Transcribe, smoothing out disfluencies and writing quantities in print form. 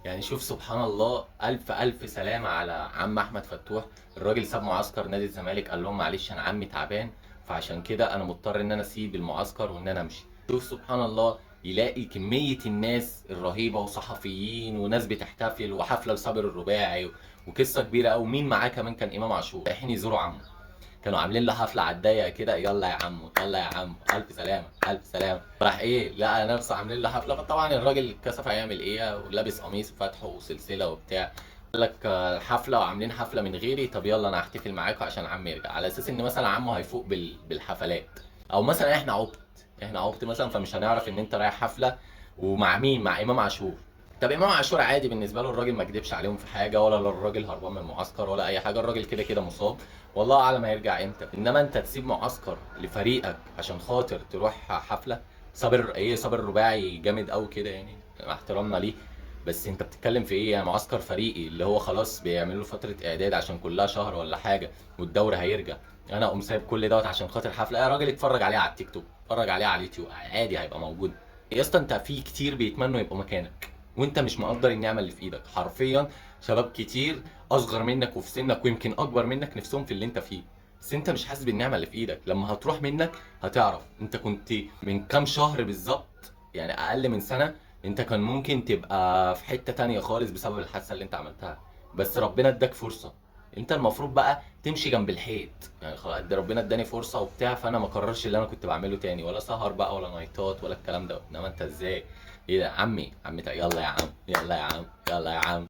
يعني شوف سبحان الله، الف الف سلامة على عم احمد فتوح. الراجل ساب معسكر نادي الزمالك، قال لهم معلش انا عمي تعبان، فعشان كده انا مضطر ان انا اسيب المعسكر وان انا امشي. شوف سبحان الله، يلاقي كمية الناس الرهيبة وصحفيين وناس بتحتفل وحفلة لصابر الرباعي وقصة كبيرة أوي. مين معاه كمان؟ كان إمام عاشور رايحين يزوروا عمه، كانوا عاملين له حفله على الضيق كده، يلا يا عم يلا يا عم الف سلامه الف سلامه. راح ايه، لقى نفسه عاملين له حفله، فطبعا الراجل اتكسف هيعمل ايه، ولابس قميص وفاتحه وسلسله وبتاع. قال لك حفله وعاملين حفله من غيري، طب يلا انا هحتفل معاكم عشان عمي يرجع، على اساس ان مثلا عمه هيفوق بالحفلات. او مثلا احنا عبط مثلا، فمش هنعرف ان انت رايح حفله ومع مين، مع امام عاشور. طب امام عاشور عادي بالنسبه له، الراجل ما كدبش عليهم في حاجه، ولا الراجل هربان من المعسكر ولا اي حاجه، الراجل كده كده مصاب، والله اعلم هيرجع امتى. انما انت تسيب معسكر لفريقك عشان خاطر تروح حفله؟ صابر الرباعي جامد قوي كده يعني، مع احترامنا ليه، بس انت بتتكلم في ايه يعني؟ معسكر فريقي اللي هو خلاص بيعملوا له فتره اعداد عشان كلها شهر ولا حاجه والدوري هيرجع، انا اقوم سايب كل دوت عشان خاطر حفله؟ يا راجل اتفرج عليها على التيك توك، اتفرج عليها على اليوتيوب عادي هيبقى موجود. يا اسطى انت في كتير بيتمنوا يبقوا مكانك، وانت مش مقدر النعمه اللي في ايدك حرفيا. شباب كتير اصغر منك وفي سنك ويمكن اكبر منك نفسهم في اللي انت فيه، بس انت مش حاسس بالنعمه اللي في ايدك. لما هتروح منك هتعرف انت كنت من كام شهر بالظبط، يعني اقل من سنه، انت كان ممكن تبقى في حته تانية خالص بسبب الحادثه اللي انت عملتها، بس ربنا اداك فرصه. انت المفروض بقى تمشي جنب الحيط، يعني خلاص ده ربنا اداني فرصه وبتاع، فانا ما اكررش اللي انا كنت بعمله تاني، ولا سهر بقى ولا نايتات ولا الكلام ده. انما انت ازاي؟ ايه ده عمي، يلا يا عم يلا يا عم يلا يا عم.